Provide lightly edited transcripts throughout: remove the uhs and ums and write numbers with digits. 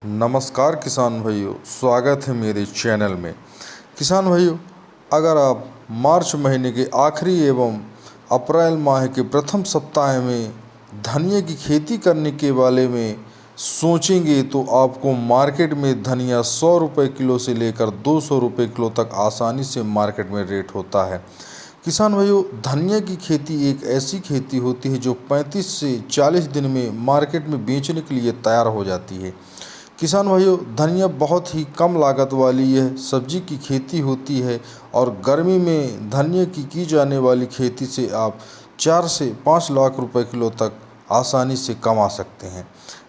नमस्कार किसान भाइयों, स्वागत है मेरे चैनल में। किसान भाइयों, अगर आप मार्च महीने के आखिरी एवं अप्रैल माह के प्रथम सप्ताह में धनिया की खेती करने के बारे में सोचेंगे तो आपको मार्केट में धनिया 100 रुपये किलो से लेकर 200 रुपये किलो तक आसानी से मार्केट में रेट होता है। किसान भाइयों, धनिया की खेती एक ऐसी खेती होती है जो 35 से 40 दिन में मार्केट में बेचने के लिए तैयार हो जाती है। किसान भाइयों, धनिया बहुत ही कम लागत वाली यह सब्जी की खेती होती है और गर्मी में धनिया की जाने वाली खेती से आप 4 से 5 लाख रुपए किलो तक आसानी से कमा सकते हैं।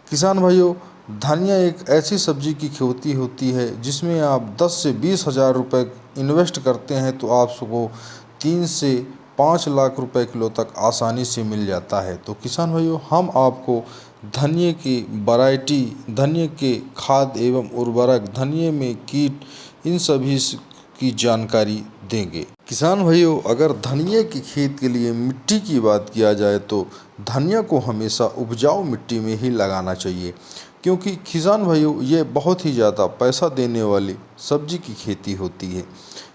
किसान भाइयों, धनिया एक ऐसी सब्जी की खेती होती है जिसमें आप 10 से 20 हज़ार रुपये इन्वेस्ट करते हैं तो आपको 3 से 5 लाख रुपए किलो तक आसानी से मिल जाता है। तो किसान भाइयों, हम आपको धनिया की वैरायटी, धनिया के खाद एवं उर्वरक, धनिया में कीट, इन सभी की जानकारी देंगे। किसान भाइयों, अगर धनिया की खेत के लिए मिट्टी की बात किया जाए तो धनिया को हमेशा उपजाऊ मिट्टी में ही लगाना चाहिए, क्योंकि किसान भाइयों ये बहुत ही ज़्यादा पैसा देने वाली सब्जी की खेती होती है।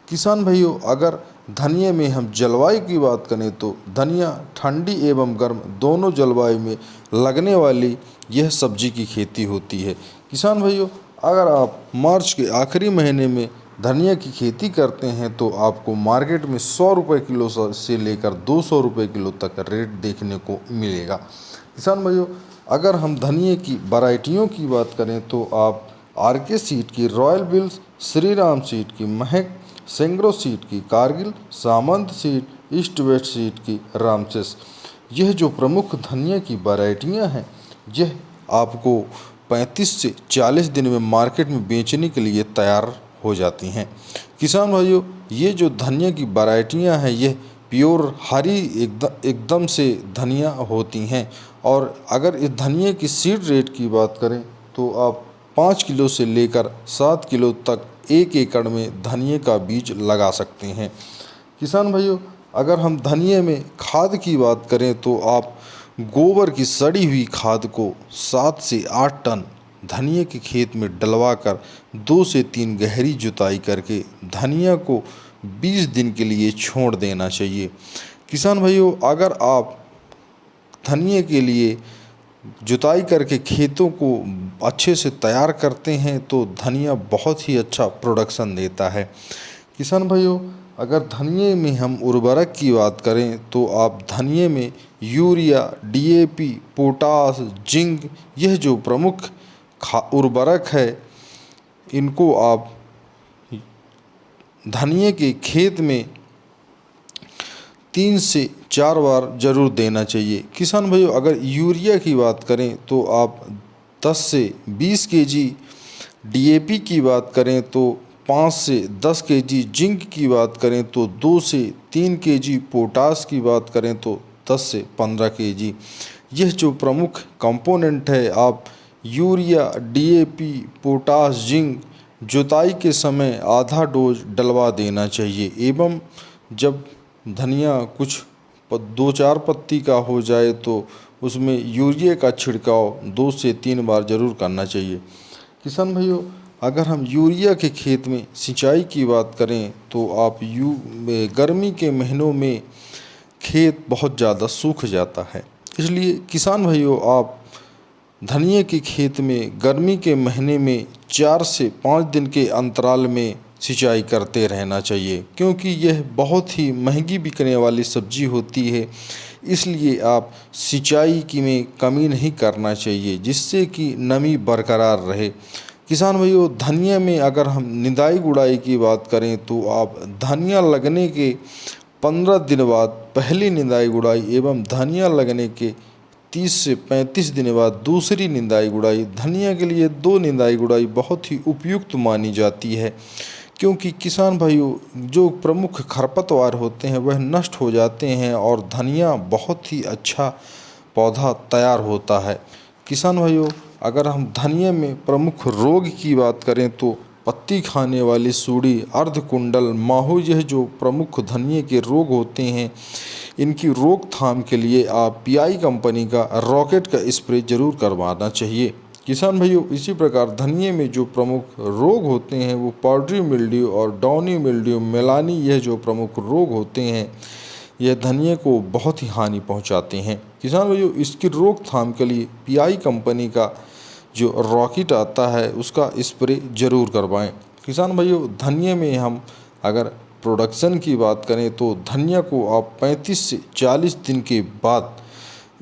किसान भाइयों, अगर धनिया में हम जलवायु की बात करें तो धनिया ठंडी एवं गर्म दोनों जलवायु में लगने वाली यह सब्जी की खेती होती है। किसान भाइयों, अगर आप मार्च के आखिरी महीने में धनिया की खेती करते हैं तो आपको मार्केट में 100 रुपये किलो से लेकर 200 रुपये किलो तक रेट देखने को मिलेगा। किसान भाइयों, अगर हम धनिया की वैरायटियों की बात करें तो आप आरके सीड की royal bills, Shri Ram seed की महक, सेंग्रो सीड की कारगिल, सामंत सीड, ईस्ट वेस्ट सीड की रामचेस, यह जो प्रमुख धनिया की वैरायटियां हैं यह आपको 35 से 40 दिन में मार्केट में बेचने के लिए तैयार हो जाती हैं। किसान भाइयों, ये जो धनिया की वैरायटियां हैं यह प्योर हरी एकदम से धनिया होती हैं और अगर इस धनिया की सीड रेट की बात करें तो आप 5 किलो से लेकर 7 किलो तक 1 एकड़ में धनिया का बीज लगा सकते हैं। किसान भाइयों, अगर हम धनिया में खाद की बात करें तो आप गोबर की सड़ी हुई खाद को 7 से 8 टन धनिया के खेत में डलवाकर 2 से 3 गहरी जुताई करके धनिया को 20 दिन के लिए छोड़ देना चाहिए। किसान भाइयों, अगर आप धनिया के लिए जुताई करके खेतों को अच्छे से तैयार करते हैं तो धनिया बहुत ही अच्छा प्रोडक्शन देता है। किसान भाइयों, अगर धनिया में हम उर्वरक की बात करें तो आप धनिया में यूरिया, डीएपी, पोटास, जिंक, यह जो प्रमुख उर्वरक है इनको आप धनिया के खेत में 3 से 4 बार ज़रूर देना चाहिए। किसान भाइयों, अगर यूरिया की बात करें तो आप 10 से 20 केजी, डीएपी की बात करें तो 5 से 10 केजी, जिंक की बात करें तो 2 से 3 केजी, पोटास की बात करें तो 10 से 15 केजी, यह जो प्रमुख कंपोनेंट है आप यूरिया, डीएपी, पोटास, जिंक जुताई के समय आधा डोज डलवा देना चाहिए एवं जब धनिया कुछ 2-4 पत्ती का हो जाए तो उसमें यूरिया का छिड़काव 2 से 3 बार ज़रूर करना चाहिए। किसान भाइयों, अगर हम यूरिया के खेत में सिंचाई की बात करें तो आप गर्मी के महीनों में खेत बहुत ज़्यादा सूख जाता है, इसलिए किसान भाइयों आप धनिया के खेत में गर्मी के महीने में 4 से 5 दिन के अंतराल में सिंचाई करते रहना चाहिए, क्योंकि यह बहुत ही महंगी बिकने वाली सब्जी होती है। इसलिए आप सिंचाई की में कमी नहीं करना चाहिए जिससे कि नमी बरकरार रहे। किसान भाइयों, धनिया में अगर हम निदाई गुड़ाई की बात करें तो आप धनिया लगने के 15 दिन बाद पहली निदाई गुड़ाई एवं धनिया लगने के 30 से 35 दिन बाद दूसरी निदाई गुड़ाई, धनिया के लिए 2 निदाई गुड़ाई बहुत ही उपयुक्त मानी जाती है, क्योंकि किसान भाइयों जो प्रमुख खरपतवार होते हैं वह नष्ट हो जाते हैं और धनिया बहुत ही अच्छा पौधा तैयार होता है। किसान भाइयों, अगर हम धनिया में प्रमुख रोग की बात करें तो पत्ती खाने वाली सूड़ी, अर्धकुंडल, माहू, यह जो प्रमुख धनिया के रोग होते हैं इनकी रोकथाम के लिए आप पीआई कंपनी का रॉकेट का स्प्रे ज़रूर करवाना चाहिए। किसान भाइयों, इसी प्रकार धनिये में जो प्रमुख रोग होते हैं वो पाउडरी मिल्ड्यू और डाउनी मिल्ड्यू मेलानी, यह जो प्रमुख रोग होते हैं यह धनिये को बहुत ही हानि पहुंचाते हैं। किसान भाइयों, इसकी रोकथाम के लिए पीआई कंपनी का जो रॉकेट आता है उसका स्प्रे जरूर करवाएं। किसान भाइयों, धनिये में हम अगर प्रोडक्शन की बात करें तो धनिया को आप 35 से 40 दिन के बाद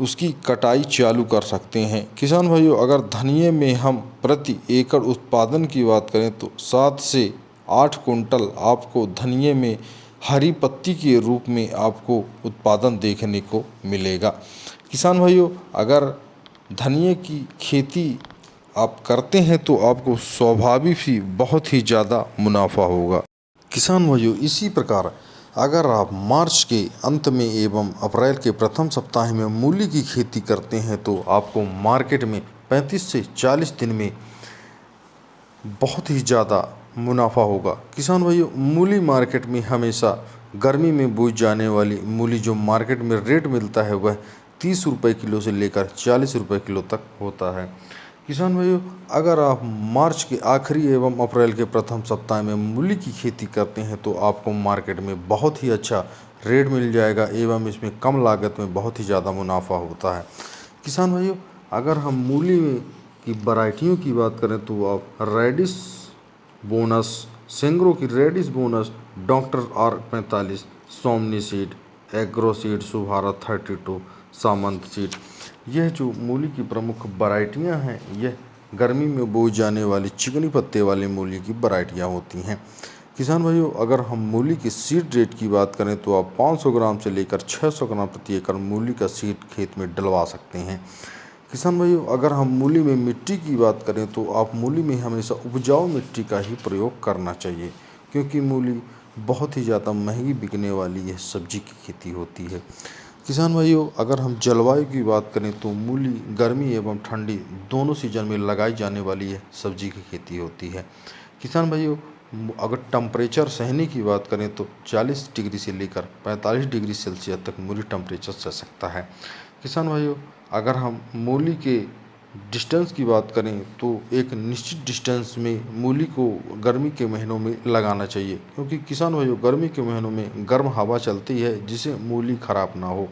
उसकी कटाई चालू कर सकते हैं। किसान भाइयों, अगर धनिये में हम प्रति एकड़ उत्पादन की बात करें तो 7 से 8 कुंटल आपको धनिये में हरी पत्ती के रूप में आपको उत्पादन देखने को मिलेगा। किसान भाइयों, अगर धनिये की खेती आप करते हैं तो आपको स्वाभाविक ही बहुत ही ज़्यादा मुनाफा होगा। किसान भाइयों, इसी प्रकार अगर आप मार्च के अंत में एवं अप्रैल के प्रथम सप्ताह में मूली की खेती करते हैं तो आपको मार्केट में 35 से 40 दिन में बहुत ही ज़्यादा मुनाफा होगा। किसान भाइयों, मूली मार्केट में हमेशा गर्मी में बोई जाने वाली मूली जो मार्केट में रेट मिलता है वह 30 रुपये किलो से लेकर 40 रुपये किलो तक होता है। किसान भाइयों, अगर आप मार्च के आखिरी एवं अप्रैल के प्रथम सप्ताह में मूली की खेती करते हैं तो आपको मार्केट में बहुत ही अच्छा रेट मिल जाएगा एवं इसमें कम लागत में बहुत ही ज़्यादा मुनाफा होता है। किसान भाइयों, अगर हम मूली की वैरायटियों की बात करें तो आप रेडिश बोनस, सेंग्रो की radish bonus, doctor R45, Somani seed, agro seed, सुभारत 32, सामंत सीड, यह जो मूली की प्रमुख वैरायटियां हैं यह गर्मी में बोई जाने वाली चिकनी पत्ते वाली मूली की वैरायटियां होती हैं। किसान भाइयों, अगर हम मूली की सीड रेट की बात करें तो आप 500 ग्राम से लेकर 600 ग्राम प्रति एकड़ मूली का सीड खेत में डलवा सकते हैं। किसान भाइयों, अगर हम मूली में मिट्टी की बात करें तो आप मूली में हमेशा उपजाऊ मिट्टी का ही प्रयोग करना चाहिए, क्योंकि मूली बहुत ही ज़्यादा महंगी बिकने वाली यह सब्जी की खेती होती है। किसान भाइयों, अगर हम जलवायु की बात करें तो मूली गर्मी एवं ठंडी दोनों सीजन में लगाई जाने वाली यह सब्जी की खेती होती है। किसान भाइयों, अगर टेम्परेचर सहने की बात करें तो 40 डिग्री से लेकर 45 डिग्री सेल्सियस तक मूली टेम्परेचर सह सकता है। किसान भाइयों, अगर हम मूली के डिस्टेंस की बात करें तो एक निश्चित डिस्टेंस में मूली को गर्मी के महीनों में लगाना चाहिए, क्योंकि किसान भाइयों गर्मी के महीनों में गर्म हवा चलती है जिससे मूली खराब ना हो।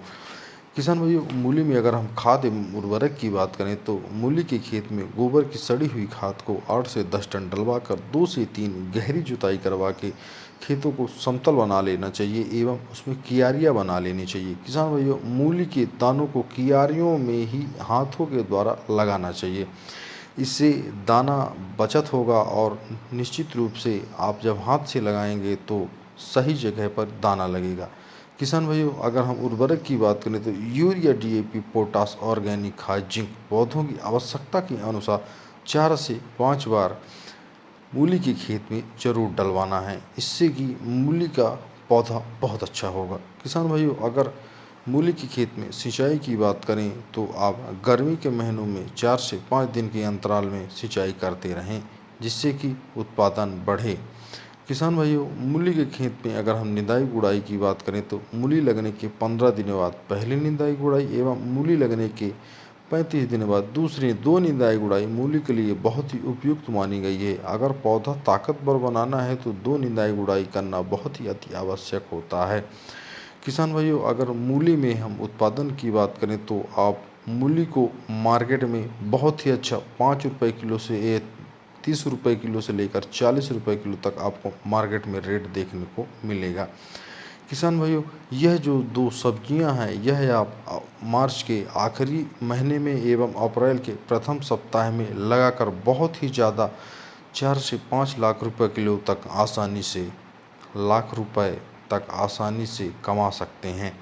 किसान भाइयों, मूली में अगर हम खाद एवं उर्वरक की बात करें तो मूली के खेत में गोबर की सड़ी हुई खाद को 8 से 10 टन डलवा कर 2 से 3 गहरी जुताई करवा के खेतों को समतल बना लेना चाहिए एवं उसमें कियारियाँ बना लेनी चाहिए। किसान भाइयों, मूली के दानों को कियारियों में ही हाथों के द्वारा लगाना चाहिए, इससे दाना बचत होगा और निश्चित रूप से आप जब हाथ से लगाएंगे तो सही जगह पर दाना लगेगा। किसान भाइयों, अगर हम उर्वरक की बात करें तो यूरिया, DAP, पोटास, ऑर्गेनिक खाद, जिंक पौधों की आवश्यकता के अनुसार 4 से 5 बार मूली के खेत में जरूर डलवाना है, इससे कि मूली का पौधा बहुत अच्छा होगा। किसान भाइयों, अगर मूली की खेत में सिंचाई की बात करें तो आप गर्मी के महीनों में 4 से 5 दिन के अंतराल में सिंचाई करते रहें, जिससे कि उत्पादन बढ़े। किसान भाइयों, मूली के खेत में अगर हम निदाई गुड़ाई की बात करें तो मूली लगने के 15 दिनों बाद पहली निदाई गुड़ाई एवं मूली लगने के 35 दिन बाद दूसरी 2 निदाई गुड़ाई मूली के लिए बहुत ही उपयुक्त मानी गई है। अगर पौधा ताकतवर बनाना है तो 2 निदाई गुड़ाई करना बहुत ही अति आवश्यक होता है। किसान भाइयों, अगर मूली में हम उत्पादन की बात करें तो आप मूली को मार्केट में बहुत ही अच्छा 5 रुपये किलो से 30 रुपये किलो से लेकर 40 रुपये किलो तक आपको मार्केट में रेट देखने को मिलेगा। किसान भाइयों, यह जो 2 सब्जियां हैं यह आप मार्च के आखिरी महीने में एवं अप्रैल के प्रथम सप्ताह में लगाकर बहुत ही ज़्यादा 4 से 5 लाख रुपए किलो तक आसानी से कमा सकते हैं।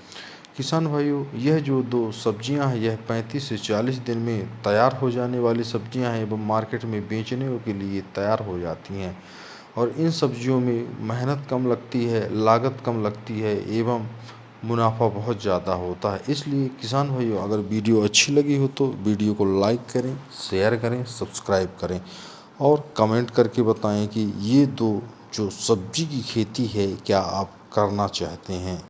किसान भाइयों, यह जो 2 सब्जियां हैं यह 35 से 40 दिन में तैयार हो जाने वाली सब्जियां हैं एवं मार्केट में बेचने के लिए तैयार हो जाती हैं और इन सब्जियों में मेहनत कम लगती है, लागत कम लगती है एवं मुनाफा बहुत ज़्यादा होता है। इसलिए किसान भाइयों, अगर वीडियो अच्छी लगी हो तो वीडियो को लाइक करें, शेयर करें, सब्सक्राइब करें और कमेंट करके बताएं कि ये 2 जो सब्जी की खेती है क्या आप करना चाहते हैं।